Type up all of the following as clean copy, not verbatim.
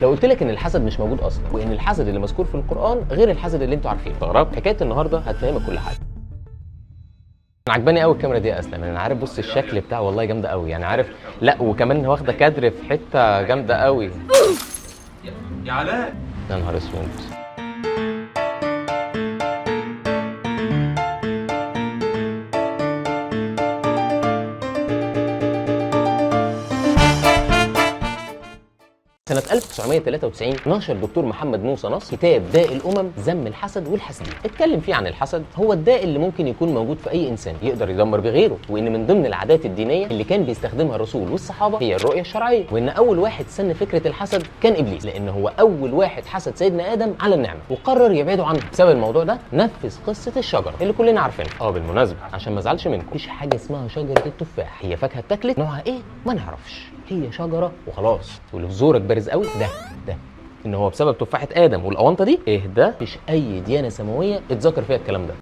لو قلت لك ان الحسد مش موجود اصلا، وان الحسد اللي مذكور في القران غير الحسد اللي انتوا عارفينه، استغربت. حكايه النهارده هتفهمك كل حاجه. انا عجباني قوي الكاميرا دي يا اسلام، انا عارف، بص الشكل بتاعه والله جامده قوي، يعني عارف، لا وكمان واخده كادر في حته جامده قوي. يا علاء يا نهار اسود. سنة 1993 نشر الدكتور محمد موسى نصر كتاب داء الأمم ذم الحسد والحاسدين. اتكلم فيه عن الحسد، هو الداء اللي ممكن يكون موجود في أي إنسان يقدر يدمر بغيره، وإن من ضمن العادات الدينية اللي كان بيستخدمها الرسول والصحابة هي الرؤية الشرعية، وإن أول واحد سن فكرة الحسد كان إبليس، لأن هو أول واحد حسد سيدنا آدم على النعمة وقرر يبعده عنها. بسبب الموضوع ده نفذ قصة الشجرة اللي كلنا عارفينها. بالمناسبة عشان ما ازعلش منكم، مفيش حاجة اسمها شجرة التفاح، هي فاكهة اتاكلت، نوعها إيه ما نعرفش، هي شجرة وخلاص. واللي في زورك بارز قوي ده ان هو بسبب تفاحه ادم والاونطه دي، ده مفيش اي ديانه سماويه اتذكر فيها الكلام ده.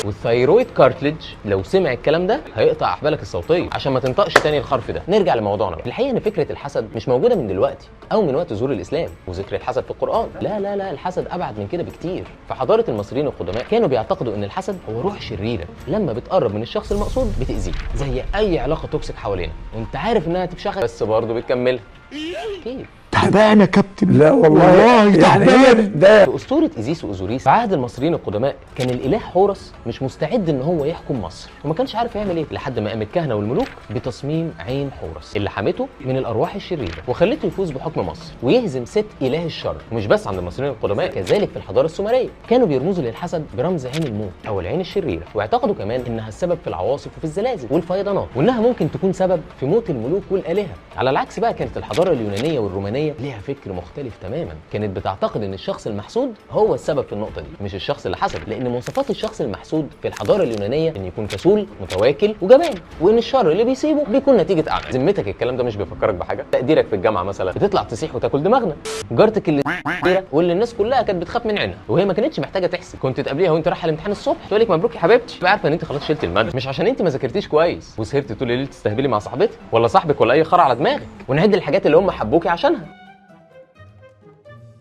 والثايرويد كارتليج لو سمع الكلام ده هيقطع احبالك الصوتيه عشان ما تنطقش تاني الحرف ده. نرجع لموضوعنا. الحقيقه ان فكره الحسد مش موجوده من دلوقتي او من وقت ظهور الاسلام وذكر الحسد في القران، لا الحسد ابعد من كده بكتير. في حضاره المصريين القدماء كانوا بيعتقدوا ان الحسد هو روح شريره لما بتقرب من الشخص المقصود بتاذيه، زي اي علاقه توكسيك حوالينا، وانت عارف انها تفشخك بس برضه بتكملها. كيف؟ تعبان يا كابتن. لا والله تعبان. ده في اسطوره ايزيس واوزوريس في عهد المصريين القدماء كان الاله حورس مش مستعد ان هو يحكم مصر، وما كانش عارف يعمل ايه، لحد ما قام الكهنه والملوك بتصميم عين حورس اللي حمته من الارواح الشريره وخلته يفوز بحكم مصر ويهزم ست اله الشر. ومش بس عند المصريين القدماء، كذلك في الحضاره السومريه كانوا بيرمزوا للحسد برمز عين الموت او العين الشريره، واعتقدوا كمان انها السبب في العواصف وفي الزلازل والفيضانات، وانها ممكن تكون سبب في موت الملوك والالهه. على العكس بقى كانت الحضاره اليونانيه والرومانيه ليها فكر مختلف تماما، كانت بتعتقد ان الشخص المحسود هو السبب في النقطه دي مش الشخص اللي حسد، لان مواصفات الشخص المحسود في الحضاره اليونانيه ان يكون كسول متواكل وجبان، وان الشر اللي بيصيبه بيكون نتيجه اعمال. ذمتك الكلام ده مش بيفكرك بحاجه؟ تقديرك في الجامعه مثلا بتطلع تصيح وتاكل دماغنا، جارتك اللي واللي الناس كلها كانت بتخاف من عينها وهي ما كانتش محتاجه تحسد، كنت تقابليها وانت رايحه الامتحان الصبح تقول لك مبروك يا حبيبتي، تبقى عارفه ان انت خلاص شلت الماده، مش عشان انت ما ذاكرتيش كويس وسهرت طول الليل تستهبلي مع صاحبتك ولا صاحبك ولا اي خرع على دماغك. ونعد الحاجات اللي هم حبوكي عشانها.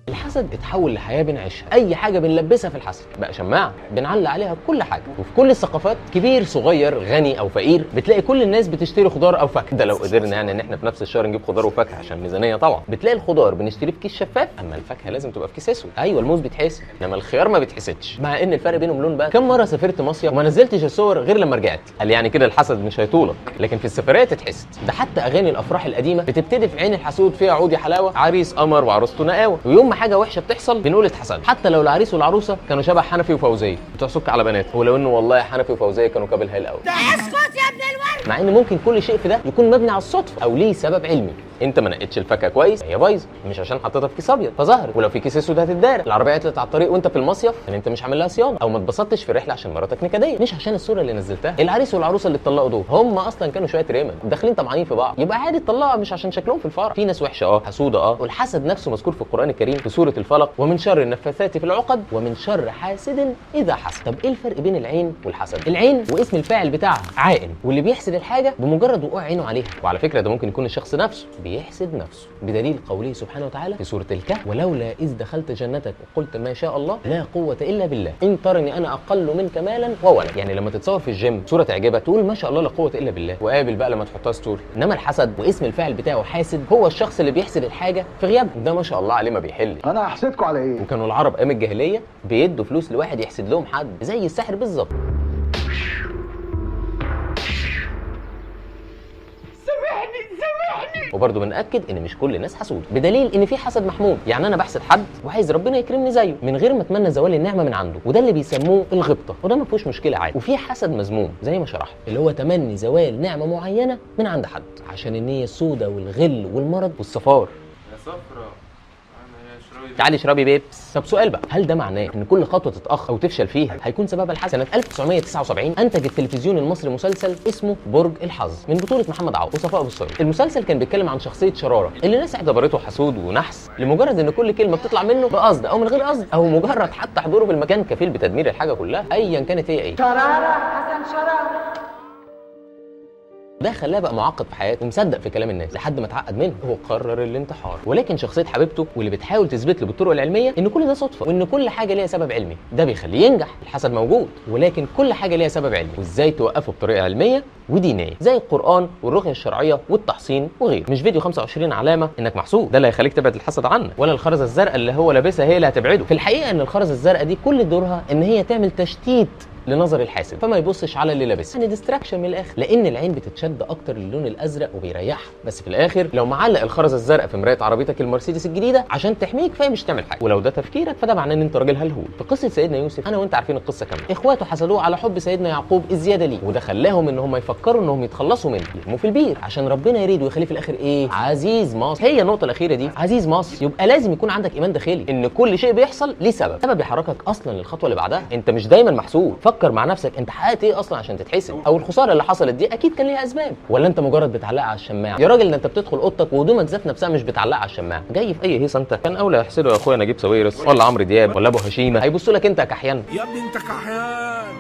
الحسد اتحول لحياه بنعيشها، اي حاجه بنلبسها في الحسد بقى شماعه بنعلق عليها كل حاجه، وفي كل الثقافات كبير صغير غني او فقير بتلاقي كل الناس بتشتري خضار او فاكهه، ده لو قدرنا يعني ان احنا في نفس الشهر نجيب خضار وفاكهه عشان ميزانيه طبعا. بتلاقي الخضار بنشتريه في كيس شفاف، اما الفاكهه لازم تبقى في كيس اسود. ايوه الموز بيتحسد انما الخيار ما بيتحسدش، مع ان الفرق بينهم لون بقى. كم مره سافرت مصيف وما نزلتش الصور غير لما رجعت، قال يعني كده الحسد مش هيطولك، لكن في السفريه تتحسد. ده حتى اغاني الافراح القديمه بتبتدي في عين الحسود فيها عود يا حلاوه، عريس قمر وعروسته نقاوه، ويوم ما حاجه وحشه بتحصل بنقول اتحسد، حتى لو العريس والعروسه كانوا شبه حنفي وفوزيه بتوع سك على بنات، ولو انه والله حنفي وفوزيه كانوا كابل هايل قوي. اسكت يا ابن الورد. مع ان ممكن كل شيء في ده يكون مبني على الصدفه او ليه سبب علمي، انت ما نقيتش الفاكهه كويس هي بايظه، مش عشان حطيتها في كيس ابيض فظهرت، ولو في كيس اسود هتتدارى، العربيه عطلت على الطريق وانت في المصيف ان انت مش عامل لها صيانه، او ما اتبسطتش في رحله عشان مراتك نكديه، مش عشان الصوره اللي نزلتها. العريس والعروسه اللي اتطلقوا دول هم اصلا كانوا شويه رمل داخلين طمعانين في بعض، يبقى عادي تطلقها مش عشان شكلهم في الفرح. في ناس وحشه حسوده والحسد نفسه مذكور في القران الكريم في سوره الفلق، ومن شر النفاثات في العقد ومن شر حاسد اذا حسد. طب ايه الفرق بين العين والحسد؟ العين واسم الفاعل بتاعها عائن، واللي بيحسد الحاجه بمجرد وقوع عينه عليها، وعلى فكره ده ممكن يكون الشخص نفسه بيحسد نفسه، بدليل قوله سبحانه وتعالى في سوره الكهف: ولولا اذ دخلت جنتك وقلت ما شاء الله لا قوه الا بالله ان ترني انا اقل منك مالا وولدا. يعني لما تتصور في الجيم صوره تعجبك تقول ما شاء الله لا قوه الا بالله، وقابل بقى لما تحطها ستوري. انما الحسد واسم الفاعل بتاعه حاسد هو الشخص اللي بيحسد الحاجه في غيابه، ده ما شاء الله عليه ما بيحل. انا هحسدكم على ايه؟ وكانوا العرب ايام الجاهليه بيدوا فلوس لواحد يحسد لهم حد زي السحر بالظبط. وبرضه بنأكد ان مش كل الناس حسود، بدليل ان في حسد محمود، يعني انا بحسد حد وعايز ربنا يكرمني زيه من غير ما اتمنى زوال النعمه من عنده، وده اللي بيسموه الغبطه، وده ما فيهوش مشكله عادي. وفي حسد مذموم زي ما شرحت اللي هو تمني زوال نعمه معينه من عند حد عشان النيه السوداء والغل والمرض والصفار. يا صفرا تعالي اشربي بيبس. طب سؤال بقى، هل ده معناه ان كل خطوه تتاخر او تفشل فيها هيكون سببها الحسد؟ سنه 1979 انتج التلفزيون المصري مسلسل اسمه برج الحظ من بطوله محمد عوض وصفاء ابو السعود. المسلسل كان بيتكلم عن شخصيه شراره اللي الناس اعتبرته حسود ونحس لمجرد ان كل كلمه بتطلع منه بقصد او من غير قصد، او مجرد حتى حضوره في المكان كفيل بتدمير الحاجه كلها ايا كانت هي ايه. شرارة حسن شرارة. ده خلاه بقى معقد في حياته ومصدق في كلام الناس لحد ما اتعقد منه وقرر الانتحار. ولكن شخصيه حبيبته واللي بتحاول تثبت له بالطرق العلميه ان كل ده صدفه وان كل حاجه ليها سبب علمي، ده بيخليه ينجح. الحسد موجود ولكن كل حاجه ليها سبب علمي، وازاي توقفه بطريقه علميه ودينيه زي القران والرقيه الشرعيه والتحصين وغيره. مش فيديو 25 علامه انك محسود ده اللي هيخليك تبعد الحسد عنك، ولا الخرزه الزرقاء اللي هو لابسها هي اللي هتبعده. في الحقيقه ان الخرزه الزرقاء دي كل دورها ان هي تعمل تشتيت لنظر الحاسد فما يبصش على اللي لابسها، يعني ديستراكشن من الاخر، لان العين بتتشد اكتر للون الازرق وبيريحها. بس في الاخر لو معلق الخرزه الزرقاء في مرايه عربيتك المرسيدس الجديده عشان تحميك فهي مش تعمل حاجه، ولو ده تفكيرك فده معناه ان انت راجل هلهول. في قصه سيدنا يوسف انا وانت عارفين القصه كامله، اخواته حسدوه على حب سيدنا يعقوب الزياده ليه، وده خلاهم ان هم يفكروا انهم يتخلصوا منه يرموه في البير عشان ربنا يريد ويخليه في الاخر ايه؟ عزيز مصر. هي النقطه الاخيره دي، عزيز مصر. يبقى لازم يكون عندك ايمان داخلي ان كل شيء بيحصل ليه سبب يحركك اصلا للخطوه اللي بعدها. انت مش دايما محسود، فكر مع نفسك انت حققت ايه اصلا عشان تتحسد، او الخساره اللي حصلت دي اكيد كان ليها اسباب، ولا انت مجرد بتعلقها على الشماعه؟ يا راجل ده انت بتدخل اوضتك وهدومك ذات نفسها مش بتعلقها على الشماعه، جاي في اي هيصه انت. كان اولى يحسدوا يا اخويا نجيب ساويرس ولا عمرو دياب ولا ابو هشيمه، هيبصوا لك انت كحيان. يا ابني انت كحيان،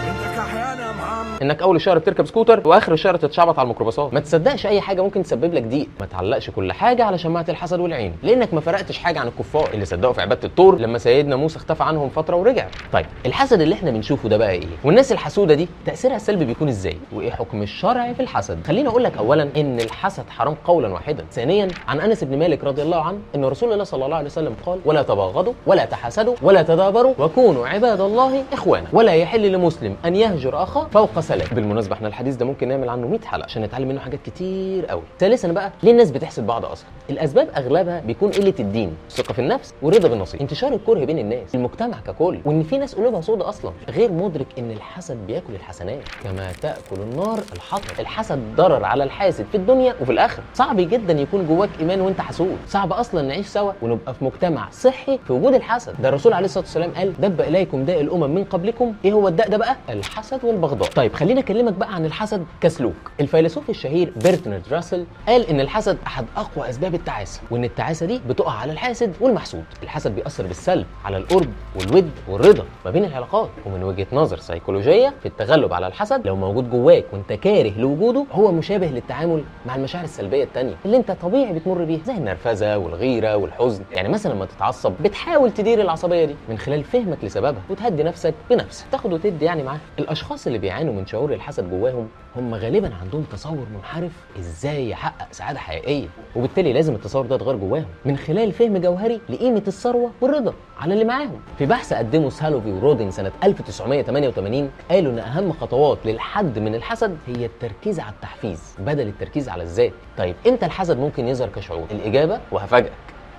انت كحيان يا محمد. انك اول الشهر بتركب سكوتر واخر الشهر تتشعبط على الميكروباصات. ما تصدقش اي حاجه ممكن تسبب لك ضيق، ما تعلقش كل حاجه على شماعه الحسد والعين، لانك ما فرقتش حاجه عن الكفار اللي صدقوا في عباده الطور لما سيدنا موسى اختفى عنهم فتره ورجع. طيب الحسد اللي احنا بنشوفه ده بقى ايه؟ والناس الحسوده دي تاثيرها السلبي بيكون ازاي؟ وايه حكم الشرع في الحسد؟ خليني اقول لك اولا ان الحسد حرام قولا واحدا. ثانيا عن انس بن مالك رضي الله عنه ان رسول الله صلى الله عليه وسلم قال: ولا تباغضوا ولا تحاسدوا ولا تدابروا وكونوا عباد الله اخوانا، ولا يحل لمسلم ان يهجر اخاه فوق ثلاث. بالمناسبه احنا الحديث ده ممكن نعمل عنه 100 حلقه عشان نتعلم منه حاجات كتير قوي. ثالثا بقى ليه الناس بتحسد بعض اصلا؟ الاسباب اغلبها بيكون قله الدين، الثقه في النفس، والرضا بالنصيب، انتشار الكره بين الناس، المجتمع ككل، وان في ناس قلوبها سودة اصلا، غير مدرك ان الحسد بياكل الحسنات كما تاكل النار الحطب. الحسد ضرر على الحاسد في الدنيا وفي الاخره. صعب جدا يكون جواك ايمان وانت حسود، صعب اصلا نعيش سوا ونبقى في مجتمع صحي في وجود الحسد. ده الرسول عليه الصلاه والسلام قال: دب اليكم داء الامم من قبلكم. ايه هو الداء ده بقى؟ الحسد والبغضاء. طيب خلينا اكلمك بقى عن الحسد كسلوك. الفيلسوف الشهير برتراند راسل قال ان الحسد احد اقوى اسباب التعاسه، وان التعاسه دي بتقع على الحاسد والمحسود. الحسد بيأثر بالسلب على القرب والود والرضا ما بين العلاقات. ومن وجهه نظر سيكولوجيه في التغلب على الحسد، لو موجود جواك وانت كاره لوجوده هو مشابه للتعامل مع المشاعر السلبيه التانية اللي انت طبيعي بتمر بيها، زي النرفزه والغيره والحزن. يعني مثلا لما تتعصب بتحاول تدير العصبيه دي من خلال فهمك لسببها وتهدي نفسك بنفسك، تاخد وتدي يعني معاها. الاشخاص اللي بيعانوا من شعور الحسد جواهم هم غالبا عندهم تصور منحرف ازاي يحقق سعاده حقيقيه، وبالتالي لازم التصور ده يتغير جواهم من خلال فهم جوهري لقيمه الثروه والرضا على اللي معاهم. في بحث قدمه سالوفي ورودين سنه 1988 قالوا ان اهم خطوات للحد من الحسد هي التركيز على التحفيز بدل التركيز على الذات. طيب امتى الحسد ممكن يظهر كشعور؟ الاجابه وهفاجئك،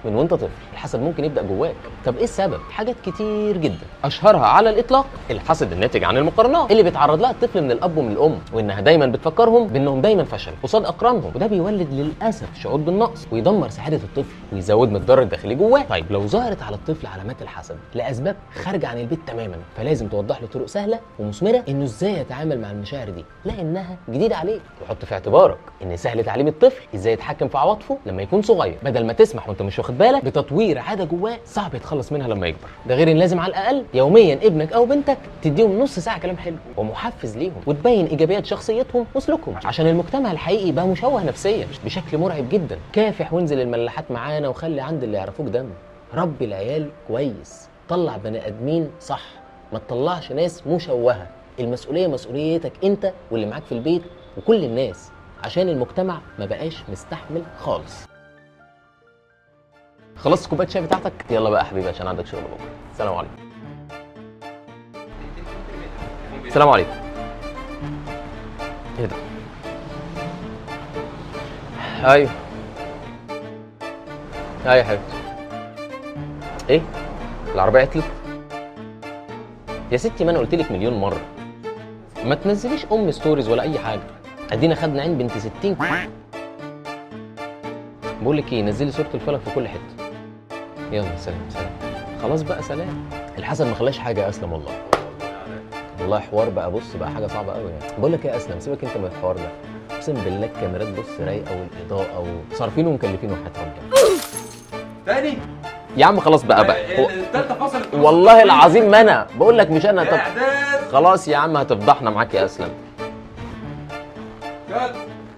من وانت طفل الحسد ممكن يبدا جواك. طب ايه السبب؟ حاجات كتير جدا، اشهرها على الاطلاق الحسد الناتج عن المقارنات اللي بيتعرض لها الطفل من الاب ومن الام، وانها دايما بتفكرهم بانهم دايما فشلوا قصاد اقرانهم، وده بيولد للاسف شعور بالنقص ويدمر سعاده الطفل ويزود من الضرر الداخلي جواه. طيب لو ظهرت على الطفل علامات الحسد لاسباب خارجه عن البيت تماما، فلازم توضح له طرق سهله ومثمره انه ازاي يتعامل مع المشاعر دي لانها جديده عليه. وحط في اعتبارك ان سهل تعليم الطفل ازاي يتحكم في عواطفه لما يكون صغير، بدل ما تسمح وانت مش واخد بالك بتطوير عاده جواه صعب يتخلص منها لما يكبر. ده غير ان لازم على الاقل يوميا ابنك او بنتك تديهم نص ساعه كلام حلو ومحفز ليهم، وتبين ايجابيات شخصيتهم وسلوكهم، عشان المجتمع الحقيقي بقى مشوه نفسيا بشكل مرعب جدا. كافح وانزل الملاحات معانا وخلي عند اللي يعرفوك دم. ربي العيال كويس، طلع بني ادمين صح، ما تطلعش ناس مشوهه. المسؤوليه مسؤوليتك انت واللي معاك في البيت وكل الناس، عشان المجتمع ما بقاش مستحمل خالص. خلصت كوبايه الشاي بتاعتك؟ يلا بقى يا حبيبي عشان عندك شغل بكره. السلام عليكم. السلام عليكم. ايه ده؟ ايوه ايوه يا حبيبتي. ايه؟ العربيه عطلت؟ يا ستي ما انا قلت لك مليون مره ما تنزليش ستوريز ولا اي حاجه. ادينا خدنا عين بنت 60. بقول لك ايه، نزلي صوره الفلك في كل حته. يلا سلام سلام. خلاص بقى سلام. الحسد ما خلاش حاجه يا اسلم والله. والله حوار بقى، بص بقى حاجه صعبه قوي يعني. بقول لك ايه يا اسلم، سيبك انت من الحوار ده. اقسم بالله الكاميرات بص رايقه والاضاءه وصارفين ومكلفين وحياه ربنا. تاني يا عم خلاص بقى التالتة فصلت والله العظيم ما انا بقول لك مش انا. طب اعداد خلاص يا عم هتفضحنا معاك يا اسلم.